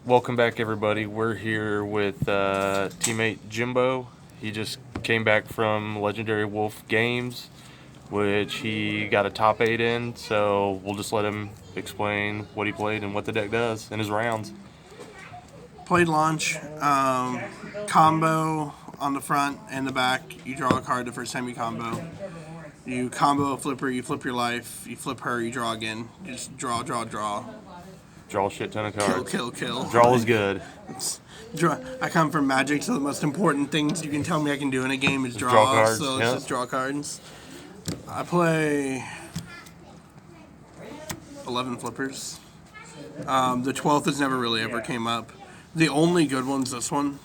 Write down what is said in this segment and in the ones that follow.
Welcome back, everybody. We're here with teammate Jimbo. He just came back from Legendary Wolf Games, which he got a top 8 in, so we'll just let him explain what he played and what the deck does in his rounds. Played launch, combo on the front and the back. You draw a card the first time you combo. You combo a flipper, you flip your life, you flip her, you draw again. You just draw. Draw a shit ton of cards. Kill. Draw is good. I come from Magic, so the most important things you can tell me I can do in a game is draw. Cards. So let's just draw cards. I play 11 flippers. The 12th has never really ever came up. The only good one's this one.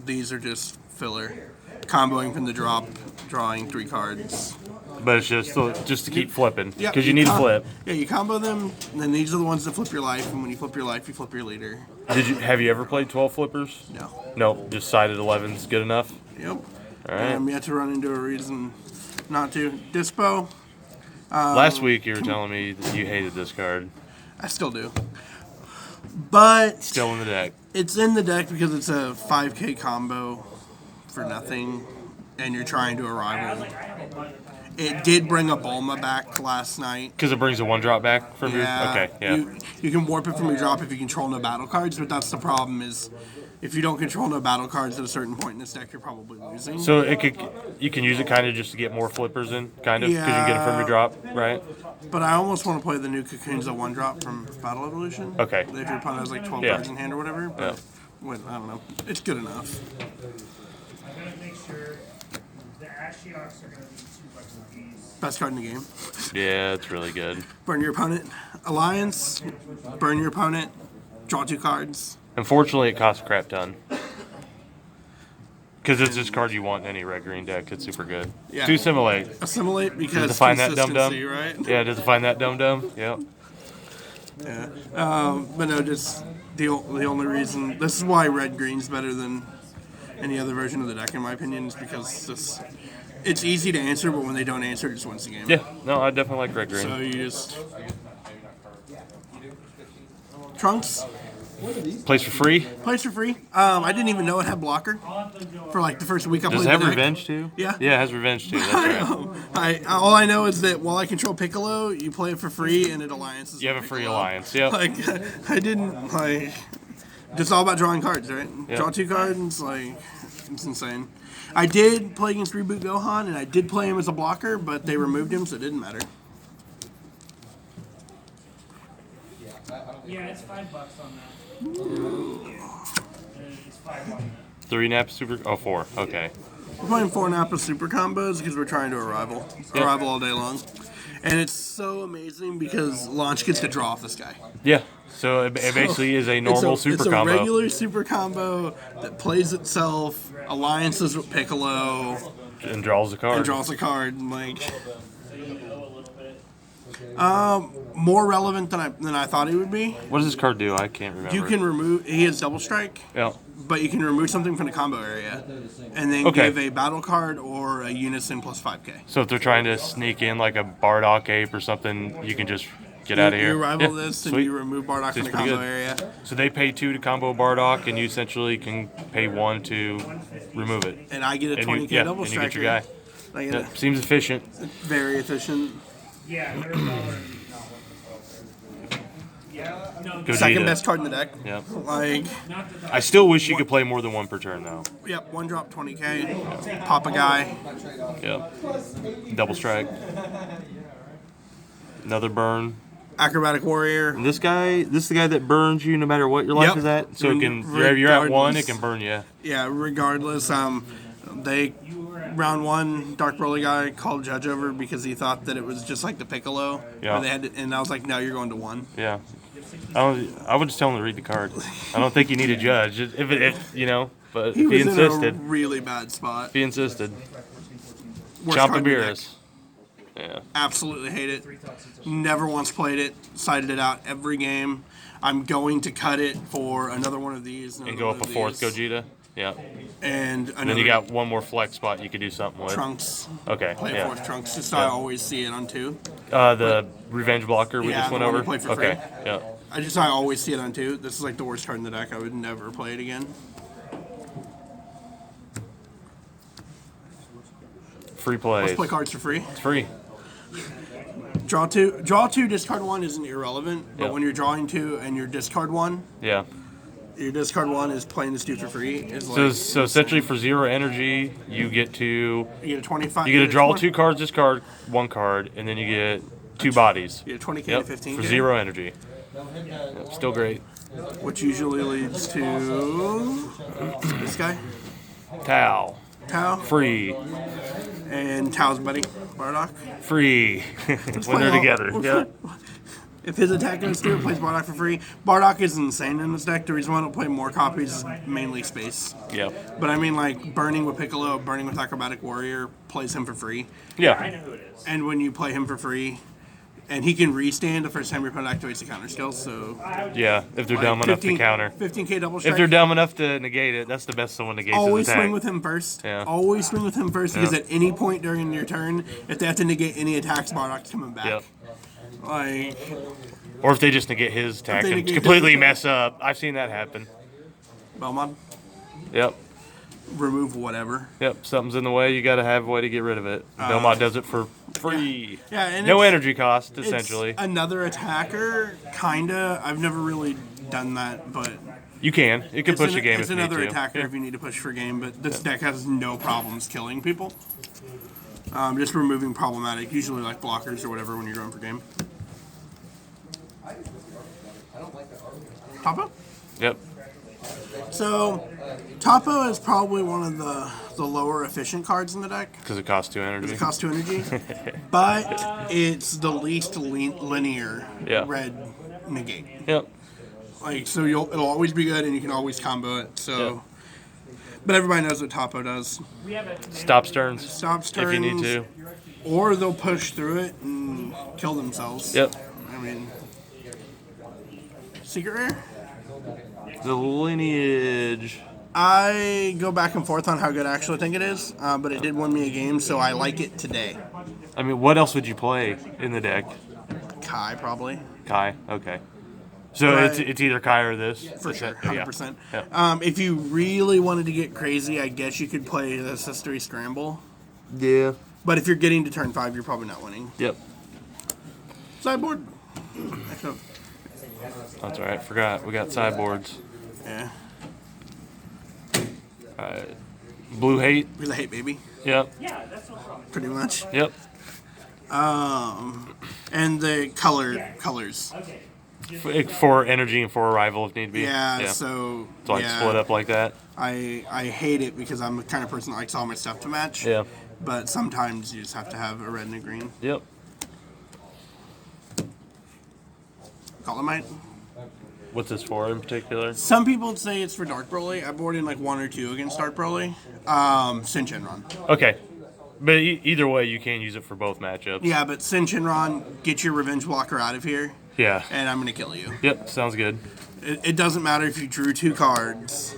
These are just filler. Comboing from the drop, drawing 3 cards. But it's just to keep flipping, because Yeah, you need to flip. Yeah, you combo them, and then these are the ones that flip your life, and when you flip your life, you flip your leader. Have you ever played 12 flippers? No. No, just sided 11's good enough? Yep. All right. I'm yet to run into a reason not to. Dispo. Last week you were telling me that you hated this card. I still do. But Still in the deck. it's in the deck because it's a 5k combo for nothing, and you're trying to arrival. It did bring a Bulma back last night. Because it brings a 1-drop back from your... Okay, yeah. You can warp it from your drop if you control no battle cards, but that's the problem is if you don't control no battle cards at a certain point in this deck, you're probably losing. So you can use it kind of just to get more flippers in, kind of, because you can get them from your drop, right? But I almost want to play the new Cocoons at 1-drop from Battle Evolution. Okay. If your opponent has like 12 cards in hand or whatever. But I don't know. It's good enough. I'm going to make sure the Ashioks are going to be $2 a piece. Best card in the game. Yeah, it's really good. Burn your opponent. Alliance. Burn your opponent. Draw 2 cards. Unfortunately, it costs a crap ton. Because it's this card you want in any red green deck. It's super good. Yeah. To assimilate. Assimilate because Does it find that consistency, dum-dum? right? Yeah, does it find that dum-dum? Yep. Yeah. But no, just the only reason. This is why red green's better than any other version of the deck, in my opinion, is because it's easy to answer, but when they don't answer, it just wins the game. Yeah, no, I definitely like red green. So you just Trunks Plays for free? plays for free. I didn't even know it had blocker for like the first week I Does played it have the deck. revenge too? Yeah. Yeah, it has revenge too. That's right. All I know is that while I control Piccolo, you play it for free, and it alliances. You have with a free Piccolo. alliance, yep. Like I didn't like. It's all about drawing cards, right? Yep. Draw 2 cards, like it's insane. I did play against Reboot Gohan, and I did play him as a blocker, but they removed him, so it didn't matter. Yeah, it's $5 on that. It's 5 on that. 3 naps super... Oh, 4. Okay. We're playing 4 Nappa super combos because we're trying to arrival all day long. And it's so amazing because Launch gets to draw off this guy. Yeah. So it basically is a normal super combo. It's a regular super combo that plays itself, alliances with Piccolo, And draws a card. Like, more relevant than I thought he would be. What does this card do? I can't remember. You can remove. He has double strike. Yeah. But you can remove something from the combo area, and then give a battle card or a unison plus 5k. So if they're trying to sneak in like a Bardock Ape or something, you can just get out of here. You rival this, and you remove Bardock from the combo area. So they pay 2 to combo Bardock, and you essentially can pay 1 to remove it. And I get a 20k double striker. And you get your guy. Yep. Seems efficient. Very efficient. Yeah, they're $1. Yeah, no, Gogeta. Second best card in the deck. Yep. Like, I still wish you could play more than 1 per turn, though. yep, 1-drop 20k, pop a guy. Yep. Double strike. Another burn. Acrobatic Warrior. And this is the guy that burns you no matter what your life is at. So it can, you're at 1, it can burn you. Yeah, regardless. They round 1 Dark Broly guy called Judge over because he thought that it was just like the Piccolo. Yeah. And I was like, no, you're going to 1. Yeah. I would just tell him to read the card. I don't think you need a judge. If you know, but He if he was insisted. in a really bad spot. If he insisted. Worst card in the deck. Champabiris. Yeah. Absolutely hate it. Never once played it. Cited it out every game. I'm going to cut it for another one of these. And go up a 4th Gogeta. Yeah. And then you got one more flex spot you could do something with. Trunks. Okay. Play Yeah. 4th Trunks. Just so I always see it on 2. The revenge blocker we Yeah, just the went one over. we played for okay. free. Yeah. I always see it on 2. This is like the worst card in the deck. I would never play it again. Free plays. Let's play cards for free. It's free. Draw 2. Draw 2, discard 1 isn't irrelevant, but Yep. when you're drawing 2 and you discard 1, Yeah. your discard 1 is playing this dude for free. Is So, like, so essentially for 0 energy, you get to you get a 25. you get to draw 20 2 cards, discard 1 card, and then you get 2 bodies. You get 20k Yep. to 15k. For 0 energy. Yep, still great. Which usually leads to this guy, Tau. Tau, Free. and Tau's buddy, Bardock. Free. When play they're all- together. Yeah. If his attack goes through, it plays Bardock for free. Bardock is insane in this deck. The reason why I don't play more copies is mainly space. Yep. But I mean, like, Burning with Piccolo, Burning with Acrobatic Warrior plays him for free. I Yeah. know who it is. And when you play him for free, and he can restand the first time your opponent activates the counter skill, so... Yeah. If they're dumb enough to counter. 15k double strike. If they're dumb enough to negate it, that's the best someone negates his Always attack. swing with him first. Yeah. Always swing with him first, because Yeah. at any point during your turn, if they have to negate any attacks, Bardock's coming back. Yep. Like... Or if they just negate his attack they and negate completely his- mess up. I've seen that happen. Belmont, Yep. remove whatever. Yep. Something's in the way. You got to have a way to get rid of it. Belmont does it for free. Yeah, and No it's- energy cost, It's essentially. another attacker, kinda. I've never really done that, but You can. It can it's, push a game it's if you need another to. attacker Yeah. if you need to push for game. But this deck has no problems killing people. Just removing problematic, usually like blockers or whatever when you're going for game. Topo? Yep. So, Topo is probably one of the lower efficient cards in the deck. Because it costs 2 energy. It costs 2 energy, but it's the least linear Yeah. red negate. Yep. Like, so it'll always be good, and you can always combo it. So, Yeah. but everybody knows what Topo does. Stops turns. Stops turns, If you need to. or they'll push through it and kill themselves. Yep. I mean, secret rare. The lineage. I go back and forth on how good I actually think it is, but it did win me a game, so I like it today. I mean, what else would you play in the deck? Kai probably. Kai. Okay. So Right. it's either Kai or this. For sure, Yeah. 100%. Yeah. If you really wanted to get crazy, I guess you could play the History Scramble. Yeah. But if you're getting to turn 5, you're probably not winning. Yep. Sideboard. That's all right. Forgot. We got sideboards. Yeah. Blue hate. We're the hate baby, Yep. Yeah, that's no problem. pretty much. Yep. And the colors. For energy and for arrival if need be. Yeah, so So like yeah, split up like that. I hate it because I'm the kind of person that likes all my stuff to match. Yeah. But sometimes you just have to have a red and a green. Yep. Colormite. What's this for in particular? Some people say it's for Dark Broly. I board in like 1 or 2 against Dark Broly. Sin Shenron. Okay. But either way, you can use it for both matchups. Yeah, but Sin Shenron, get your revenge blocker out of here, Yeah. and I'm gonna kill you. Yep. Sounds good. It doesn't matter if you drew 2 cards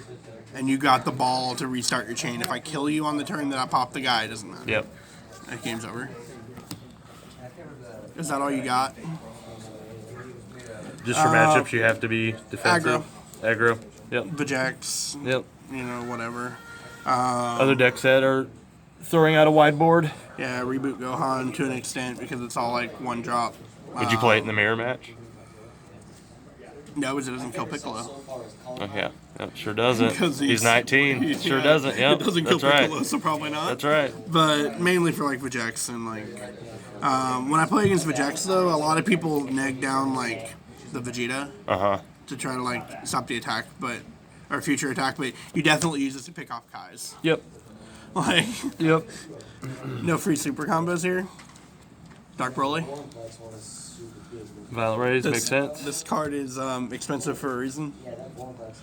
and you got the ball to restart your chain. If I kill you on the turn that I pop the guy, it doesn't matter. Yep. That game's over. Is that all you got? Just for matchups, you have to be defensive. Aggro. Yep. Vajax, Yep. whatever. Other decks that are throwing out a wide board. Yeah, reboot Gohan to an extent because it's all like 1 drop. Did you play it in the mirror match? No, because it doesn't kill Piccolo. Oh yeah. Yep, sure doesn't. Because He's 19. Sure yeah, doesn't. Yep. It doesn't kill That's right. Piccolo, so probably not. That's right. But mainly for like Vajax and like when I play against Vajax though, a lot of people neg down like the Vegeta Uh-huh. to try to like stop the attack, or future attack. But you definitely use this to pick off Kais. Yep. Like Yep. no free super combos here. Dark Broly. Violent Rays makes sense This card is expensive for a reason,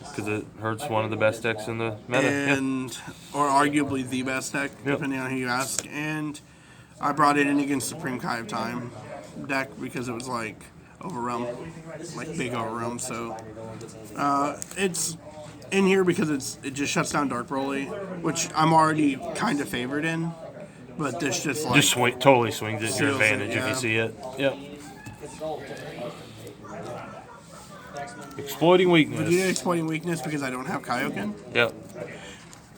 because it hurts one of the best decks in the meta. Yeah. and or arguably the best deck, Yep. depending on who you ask. And I brought it in against Supreme Kai of Time deck because it was like overwhelm, like big overwhelm. So it's in here because it just shuts down Dark Broly, which I'm already kind of favored in. But this just like Just totally swings it to your Seals it, advantage if yeah. you see it. Yep. Exploiting weakness. Vegeta exploiting weakness because I don't have Kaioken, Yep.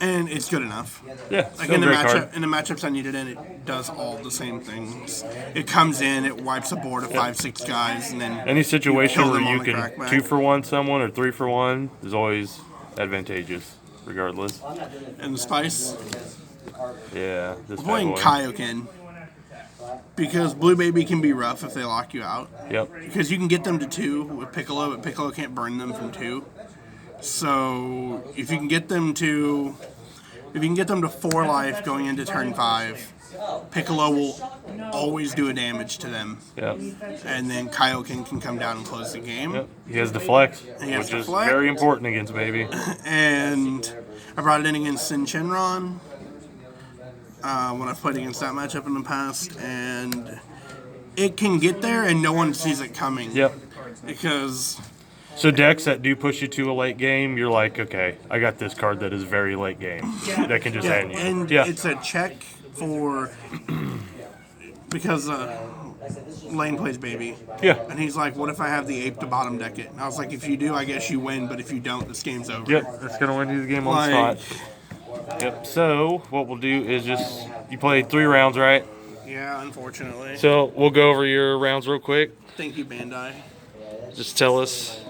and it's good enough. Yeah. Like Still in a the great card. matchup, in the matchups I need it in, it does all the same things. It comes in, it wipes a board of 5-6 guys, and then Any situation kill where them on you the can crackback. 2-for-1 someone or 3-for-1 is always advantageous, regardless. And the spice. Yeah. This I'm bad playing boy. Kaioken because Blue Baby can be rough if they lock you out. Yep. Because you can get them to 2 with Piccolo, but Piccolo can't burn them from 2. So if you can get them to 4 life going into turn 5, Piccolo will always do a damage to them, Yep. and then Kaioken can come down and close the game. Yep. He has deflect, He has which is deflect. very important against Baby. And I brought it in against Sin Shenron when I've played against that matchup in the past, and it can get there and no one sees it coming. Yep. Because So decks that do push you to a late game, you're like, okay, I got this card that is very late game that can just end you. and Yeah. it's a check for because Lane plays Baby. Yeah. And he's like, what if I have the ape to bottom deck it? And I was like, if you do, I guess you win, but if you don't, this game's over. Yep. That's gonna win you the game on the Like- spot. Yep. So what we'll do is just you played 3 rounds, right? Yeah, unfortunately. So we'll go over your rounds real quick. Thank you, Bandai. Just tell us.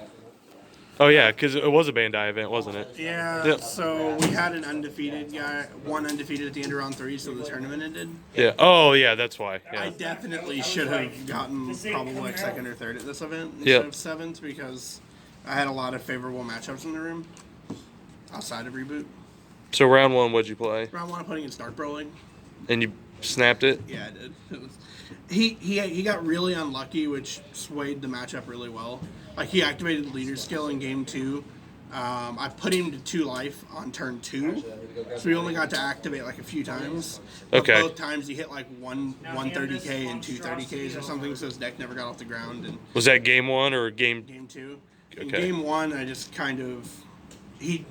Oh yeah, because it was a Bandai event, wasn't it? Yeah, Yep. so we had an undefeated guy, one undefeated at the end of round 3, so the tournament ended. Yeah. Oh yeah, that's why. I Yeah. definitely should have gotten probably like 2nd or 3rd at this event instead Yep. of 7th because I had a lot of favorable matchups in the room outside of Reboot. So round 1, what'd you play? Round 1 I played against Dark Broly. And you snapped it. Yeah, I did. It was, he got really unlucky, which swayed the matchup really well. Like he activated the leader skill in game 2. I put him to 2 life on turn 2, so he only got to activate like a few times. But Okay. both times he hit like 130k and 230ks or something, so his deck never got off the ground. And Was that game 1 or game? game 2, in Okay. game 1, I just kind of he'd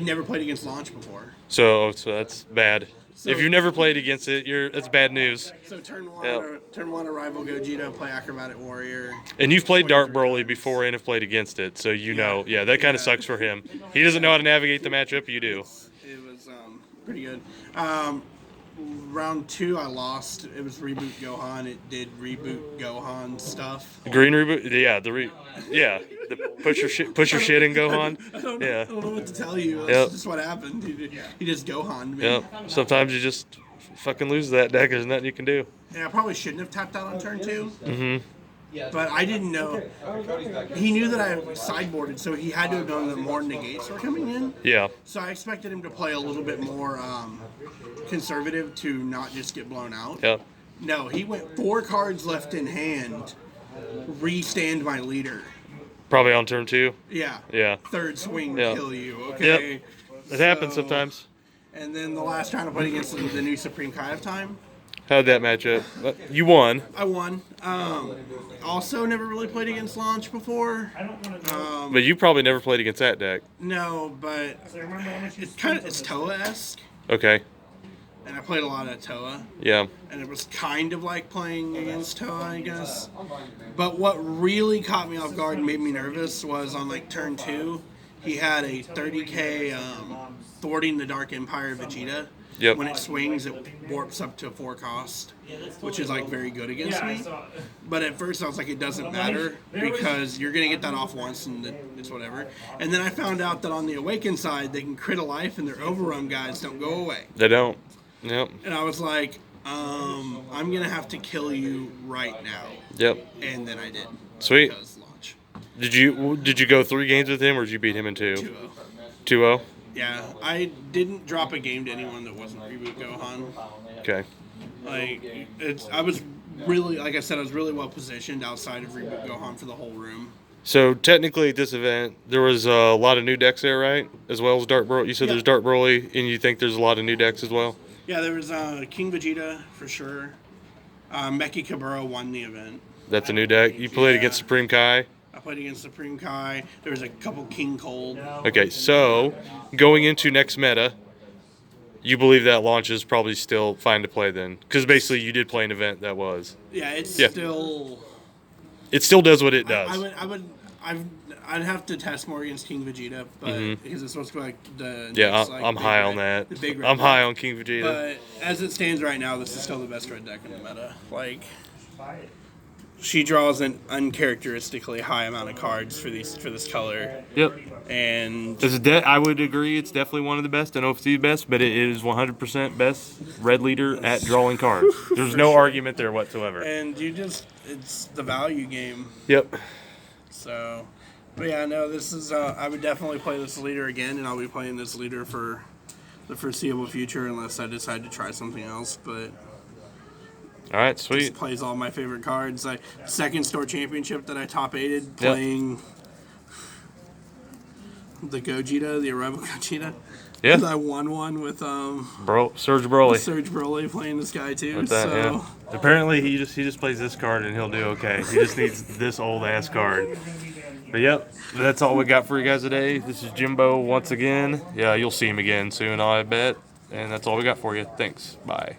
never played against launch before. So that's bad. So- If you've never played against it, that's bad news. So turn 1, Yep. turn 1, Arrival Gogeta, play Acrobatic Warrior. And you've played Dark Broly before and have played against it, so you know. Yeah, that kind of sucks for him. He doesn't know how to navigate the matchup. You do. It was pretty good. Round 2, I lost. It was Reboot Gohan. It did Reboot Gohan stuff. Green reboot. Yeah, the push your shit and go on. I don't Yeah. know what to tell you. That's Yep. just what happened. He just Gohan'd me. Yep. Sometimes you just fucking lose that deck. There's nothing you can do. Yeah, I probably shouldn't have tapped out on turn 2. Mm-hmm. But I didn't know. He knew that I sideboarded, so he had to have known that more negates were coming in. Yeah. So I expected him to play a little bit more conservative to not just get blown out. Yep. No, he went 4 cards left in hand, restand my leader. Probably on turn 2. Yeah. Yeah. 3rd swing, Yeah. kill you. Okay. It happens So- sometimes. And then the last round I played against the new Supreme Kai of Time, How'd that match up? You won. I won. Also, never really played against Launch before. But you probably never played against that deck. No, but it's Toa-esque, Okay. and I played a lot of Toa. Yeah. And it was kind of like playing against Toa, I guess. But what really caught me off guard and made me nervous was on like turn 2, he had a 30k thwarting the Dark Empire Vegeta. Yep. When it swings, it warps up to 4 cost, which is like very good against me. But at first I was like, it doesn't matter because you're gonna get that off once and it's whatever. And then I found out that on the Awaken side, they can crit a life and their overrun guys don't go away. They don't. Yep. And I was like, I'm gonna have to kill you right now. Yep. And then I did. Sweet. Because launch. Did you go 3 games with him or did you beat him in 2? 2-0. 2-0? Yeah, I didn't drop a game to anyone that wasn't Reboot Gohan. Okay. Like, I was really, like I said, I was really well positioned outside of Reboot Gohan for the whole room. So technically at this event, there was a lot of new decks there, right? As well as Dark Broly. You said Yeah. there's Dark Broly, and you think there's a lot of new decks as well? Yeah, there was King Vegeta for sure. Meki Kaburo won the event. That's a new deck. You played against Supreme Kai. I played against Supreme Kai. There was a couple King Cold. Okay, so going into next meta, you believe that launch is probably still fine to play then? Because basically you did play an event that was. Yeah, it's Yeah. still. It still does what it does. I'd have to test more against King Vegeta, but because it's supposed to be like the Yeah, next, like, I'm big high red- on that. the big red I'm deck. high on King Vegeta. But as it stands right now, this is still the best red deck in the meta. Like, she draws an uncharacteristically high amount of cards for this color, Yep. and I would agree it's definitely one of the best. I don't know if it's the best, but it is 100% best red leader at drawing cards. There's no argument there whatsoever. it's the value game. Yep. So, but yeah, no, this is I would definitely play this leader again, and I'll be playing this leader for the foreseeable future unless I decide to try something else. But All right, this sweet. plays all my favorite cards. Like second store championship that I top 8'd playing the Gogeta, the Aruba Gogeta. Yeah. 'Cause I won one with Serge Broly. Serge Broly playing this guy too. With that, so yeah. Apparently he just plays this card and he'll do okay. He just needs this old ass card. But yep, that's all we got for you guys today. This is Jimbo once again. Yeah, you'll see him again soon, I bet. And that's all we got for you. Thanks. Bye.